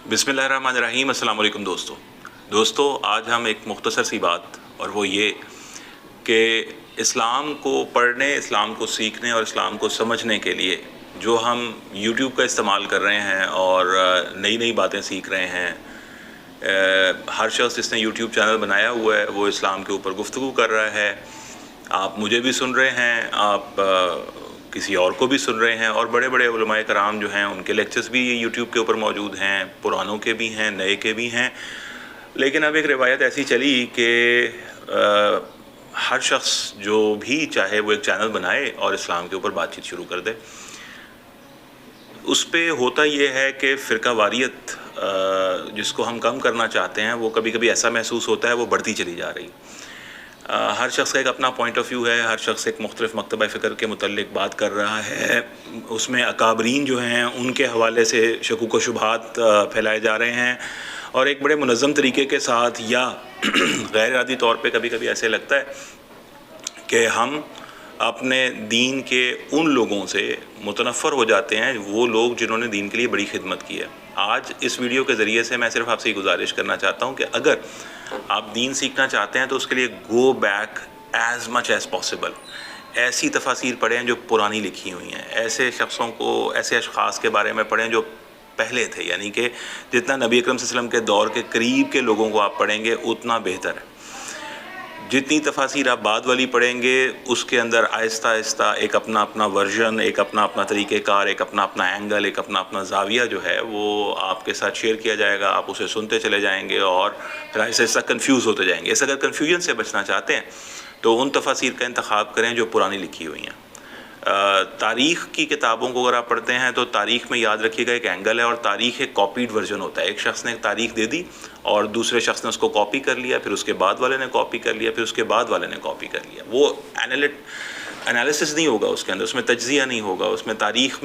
बिस्मिल्लाहिर्रहमानिर्रहीम। अस्सलाम वालेकुम दोस्तों, आज हम एक मुख्तसर सी बात, और वो ये कि इस्लाम को पढ़ने, इस्लाम को सीखने और इस्लाम को समझने के लिए जो हम यूट्यूब का इस्तेमाल कर रहे हैं और नई नई बातें सीख रहे हैं। हर शख्स जिसने यूट्यूब चैनल बनाया हुआ है वो इस्लाम के ऊपर गुफ्तगू कर रहा है। आप मुझे भी सुन रहे हैं, आप किसी और को भी सुन रहे हैं, और बड़े बड़े उलमाए कराम जो हैं उनके लेक्चर्स भी यूट्यूब के ऊपर मौजूद हैं, पुरानों के भी हैं, नए के भी हैं। लेकिन अब एक रिवायत ऐसी चली कि हर शख्स जो भी चाहे वो एक चैनल बनाए और इस्लाम के ऊपर बातचीत शुरू कर दे। उस पे होता ये है कि फ़िरका वारियत जिसको हम कम करना चाहते हैं, वो कभी कभी ऐसा महसूस होता है वो बढ़ती चली जा रही। हर शख्स का एक अपना पॉइंट ऑफ व्यू है, हर शख्स एक मुख्तलिफ मकतबा फ़िक्र के मुतल्लिक़ बात कर रहा है। उसमें अकाबरीन जो हैं उनके हवाले से शकूक व शुबहात फैलाए जा रहे हैं, और एक बड़े मुनज़्ज़म तरीके के साथ या गैर इरादी तौर पे कभी कभी ऐसे लगता है कि हम अपने दीन के उन लोगों से मुतनफ़र हो जाते हैं, वो लोग जिन्होंने दीन के लिए बड़ी खिदमत की है। आज इस वीडियो के ज़रिए से मैं सिर्फ आपसे गुजारिश करना चाहता हूँ कि अगर आप दीन सीखना चाहते हैं तो उसके लिए go back as much as possible. ऐसी तफासीर पढ़ें जो पुरानी लिखी हुई हैं, ऐसे शख्सों को, ऐसे अशख़ास के बारे में पढ़ें जो पहले थे, यानी कि जितना नबी अकरम सल्लल्लाहु अलैहि वसल्लम के दौर के करीब के लोगों को आप पढ़ेंगे उतना बेहतर है। जितनी तफासीर आप बाद वाली पढ़ेंगे उसके अंदर आहिस्ता आहिस्ता एक अपना अपना वर्जन, एक अपना अपना तरीक़ेकार, एक अपना अपना एंगल, एक अपना अपना ज़ाविया जो है वो आपके साथ शेयर किया जाएगा। आप उसे सुनते चले जाएंगे और फिर आहिस्ता आहिस्ता कन्फ्यूज़ होते जाएंगे। इस अगर कन्फ्यूजन से बचना चाहते हैं तो उन तफासीर का इंतखाब करें जो पुरानी लिखी हुई हैं। तारीख़ की किताबों को अगर आप पढ़ते हैं तो तारीख़ में याद रखिएगा एक एंगल है, और तारीख़ एक कॉपीड वर्जन होता है। एक शख्स ने एक तारीख़ दे दी और दूसरे शख्स ने उसको कॉपी कर लिया, फिर उसके बाद वाले ने कॉपी कर लिया, फिर उसके बाद वाले ने कॉपी कर लिया। वो एनालिसिस नहीं होगा उसके अंदर, उसमें तज्ज़िया नहीं होगा। उसमें तारीख़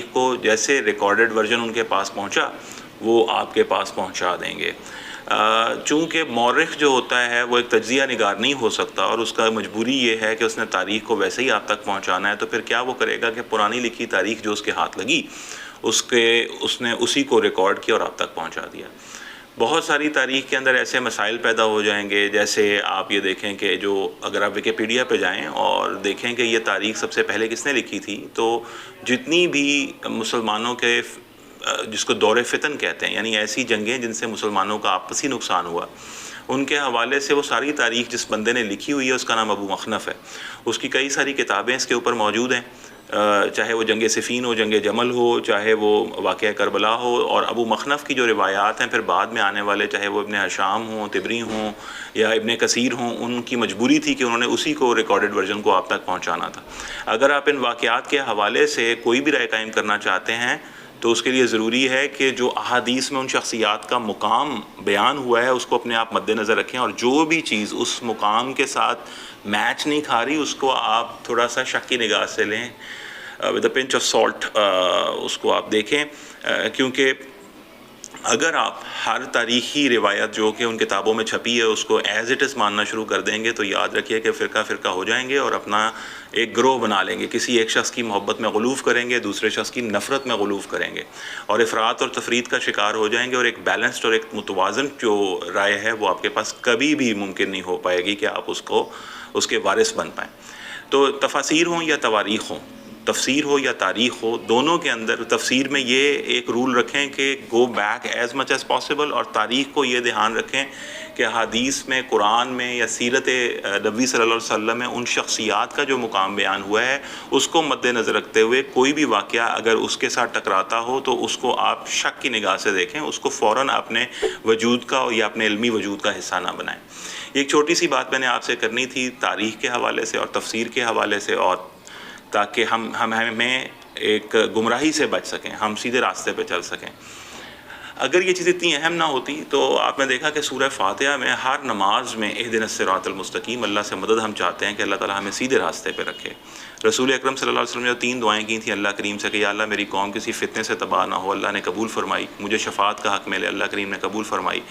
को जैसे रिकॉर्डेड वर्जन उनके पास पहुँचा वो आपके पास पहुँचा देंगे। चूँकि मौरिख़ जो होता है वो एक तज्ज़िया निगार नहीं हो सकता, और उसका मजबूरी ये है कि उसने तारीख़ को वैसे ही आप तक पहुँचाना है। तो फिर क्या वो करेगा कि पुरानी लिखी तारीख़ जो उसके हाथ लगी उसने उसी को रिकॉर्ड किया और आप तक पहुँचा दिया। बहुत सारी तारीख़ के अंदर ऐसे मसाइल पैदा हो जाएंगे, जैसे आप ये देखें कि जो अगर आप विकिपीडिया पे जाएं और देखें कि ये तारीख़ सबसे पहले किसने लिखी थी, तो जितनी भी मुसलमानों के जिसको दौरे फितन कहते हैं, यानी ऐसी जंगें जिनसे मुसलमानों का आपसी नुकसान हुआ, उनके हवाले से वो सारी तारीख़ जिस बंदे ने लिखी हुई है उसका नाम अबू मखनफ़ है। उसकी कई सारी किताबें इसके ऊपर मौजूद हैं, चाहे वो जंग सिफ़ीन हो, जंग जमल हो, चाहे वो वाक़या करबला हो। और अबू मखनफ़ की जो रिवायात हैं फिर बाद में आने वाले, चाहे वो इब्न हशाम हों, तिबरी हों या इब्न कसीर हों, उनकी मजबूरी थी कि उन्होंने उसी को रिकॉर्डेड वर्जन को आप तक पहुँचाना था। अगर आप इन वाक़यात के हवाले से कोई भी राय कायम करना चाहते हैं तो उसके लिए ज़रूरी है कि जो अहादीस में उन शख्सियात का मुकाम बयान हुआ है उसको अपने आप मद्देनज़र रखें, और जो भी चीज़ उस मुकाम के साथ मैच नहीं खा रही उसको आप थोड़ा सा शक की निगाह से लें, with a pinch of salt उसको आप देखें। क्योंकि अगर आप हर तारीख़ी रिवायत जो कि उन किताबों में छपी है उसको एज़ इट इज़ मानना शुरू कर देंगे तो याद रखिए कि फ़िरका हो जाएंगे और अपना एक ग्रोह बना लेंगे। किसी एक शख्स की मोहब्बत में गुलूफ़ करेंगे, दूसरे शख्स की नफ़रत में गुलूफ़ करेंगे, और इफ़रात और तफरीत का शिकार हो जाएंगे। और एक बैलेंस्ड और एक मुतवाज़न जो राय है वो आपके पास कभी भी मुमकिन नहीं हो पाएगी कि आप उसके वारिस बन पाएँ। तो तफासीर हों या तवारीख़ हों, तफसीर हो या तारीख़ हो, दोनों के अंदर तफसीर में ये एक रूल रखें कि go back as much as possible, और तारीख़ को ये ध्यान रखें कि हदीस में, कुरान में या सीरत नबी सल्लल्लाहु अलैहि वसल्लम में उन शख्सियात का जो मुकाम बयान हुआ है उसको मद्देनज़र रखते हुए कोई भी वाक़या अगर उसके साथ टकराता हो तो उसको आप शक की निगाह से देखें, उसको फ़ौरन अपने वजूद का या अपने इल्मी वजूद का हिस्सा ना बनाएं। एक छोटी सी बात मैंने आपसे करनी थी तारीख़ के हवाले से और तफसीर के हवाले से, और ताकि हमें एक गुमराही से बच सकें, हम सीधे रास्ते पे चल सकें। अगर ये चीज़ इतनी अहम ना होती तो आपने देखा कि सूरह फातिहा में हर नमाज में इहदिनस सिरातल मुस्तकीम, अल्लाह से मदद हम चाहते हैं कि अल्लाह ताला हमें सीधे रास्ते पे रखे। रसूल अकरम सल्लल्लाहु अलैहि वसल्लम ने 3 दुआएं की थी अल्लाह करीम से कि या अल्लाह मेरी कौम किसी फितने से तबाह ना हो, अल्लाह ने कबूल फरमाई। मुझे शफात का हक़ मिले, अल्लाह करीम ने कबूल फरमाई।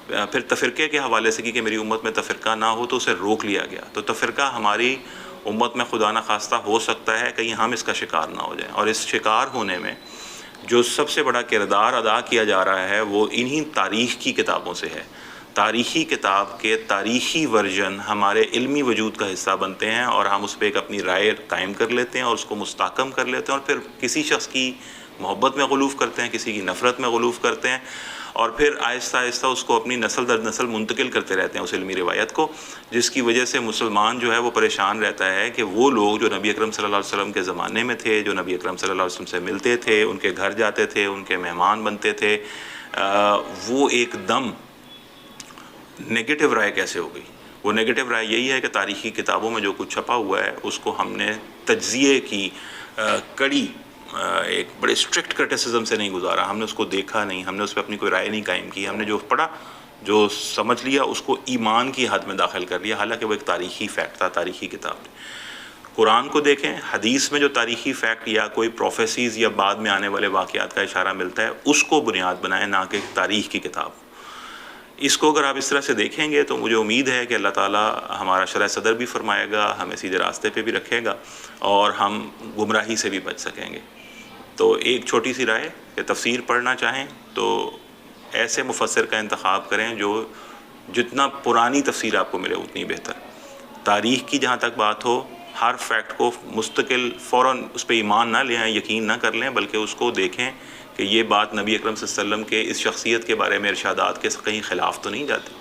फिर तफ़रीक़े के हवाले से कि मेरी उम्मत में तफ़रीक़ा ना हो तो उसे रोक लिया गया। तो तफ़रीक़ा हमारी उम्मत में खुदा न खास्ता हो सकता है कहीं हम इसका शिकार ना हो जाएं, और इस शिकार होने में جو سب سے بڑا کردار ادا کیا جا رہا ہے وہ انہی تاریخ کی کتابوں سے ہے۔ تاریخی کتاب کے تاریخی ورژن ہمارے علمی وجود کا حصہ بنتے ہیں، اور ہم اس پہ ایک اپنی رائے قائم کر لیتے ہیں اور اس کو مستحکم کر لیتے ہیں، اور پھر کسی شخص کی محبت میں غلوف کرتے ہیں، کسی کی نفرت میں غلوف کرتے ہیں، اور پھر آہستہ آہستہ اس کو اپنی نسل در نسل منتقل کرتے رہتے ہیں اس علمی روایت کو، جس کی وجہ سے مسلمان جو ہے وہ پریشان رہتا ہے کہ وہ لوگ جو نبی اکرم صلی اللہ علیہ وسلم کے زمانے میں تھے، جو نبی اکرم صلی اللہ علیہ وسلم سے ملتے تھے، ان کے گھر جاتے تھے، ان کے مہمان بنتے تھے، وہ ایک دم نگیٹو رائے کیسے ہو گئی؟ وہ نگیٹو رائے یہی ہے کہ تاریخی کتابوں میں جو کچھ چھپا ہوا ہے اس کو ہم نے تجزیے کی کڑی ایک بڑے اسٹرکٹ کرٹیسزم سے نہیں گزارا، ہم نے اس کو دیکھا نہیں، ہم نے اس پہ اپنی کوئی رائے نہیں قائم کی، ہم نے جو پڑھا، جو سمجھ لیا، اس کو ایمان کی حد میں داخل کر لیا، حالانکہ وہ ایک تاریخی فیکٹ تھا، تاریخی کتاب تھی۔ قرآن کو دیکھیں، حدیث میں جو تاریخی فیکٹ یا کوئی پروفیسیز یا بعد میں آنے والے واقعات کا اشارہ ملتا ہے، اس کو بنیاد بنائیں، نہ کہ تاریخ کی کتاب۔ اس کو اگر آپ اس طرح سے دیکھیں گے تو مجھے امید ہے کہ اللہ تعالیٰ ہمارا شرح صدر بھی فرمائے گا، ہمیں سیدھے راستے پہ بھی رکھے گا، اور ہم گمراہی سے بھی بچ سکیں گے۔ تو ایک چھوٹی سی رائے کہ تفسیر پڑھنا چاہیں تو ایسے مفسر کا انتخاب کریں جو جتنا پرانی تفسیر آپ کو ملے اتنی بہتر۔ تاریخ کی جہاں تک بات ہو، ہر فیکٹ کو مستقل فوراً اس پہ ایمان نہ لے آئیں، یقین نہ کر لیں، بلکہ اس کو دیکھیں کہ یہ بات نبی اکرم صلی اللہ علیہ وسلم کے اس شخصیت کے بارے میں ارشادات کے کہیں خلاف تو نہیں جاتی۔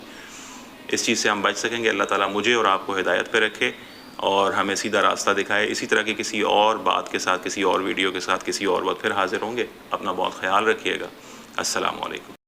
اس چیز سے ہم بچ سکیں گے۔ اللہ تعالیٰ مجھے اور آپ کو ہدایت پہ رکھے اور ہمیں سیدھا راستہ دکھائے۔ اسی طرح کی کسی اور بات کے ساتھ، کسی اور ویڈیو کے ساتھ، کسی اور وقت پھر حاضر ہوں گے۔ اپنا بہت خیال رکھیے گا۔ السلام علیکم۔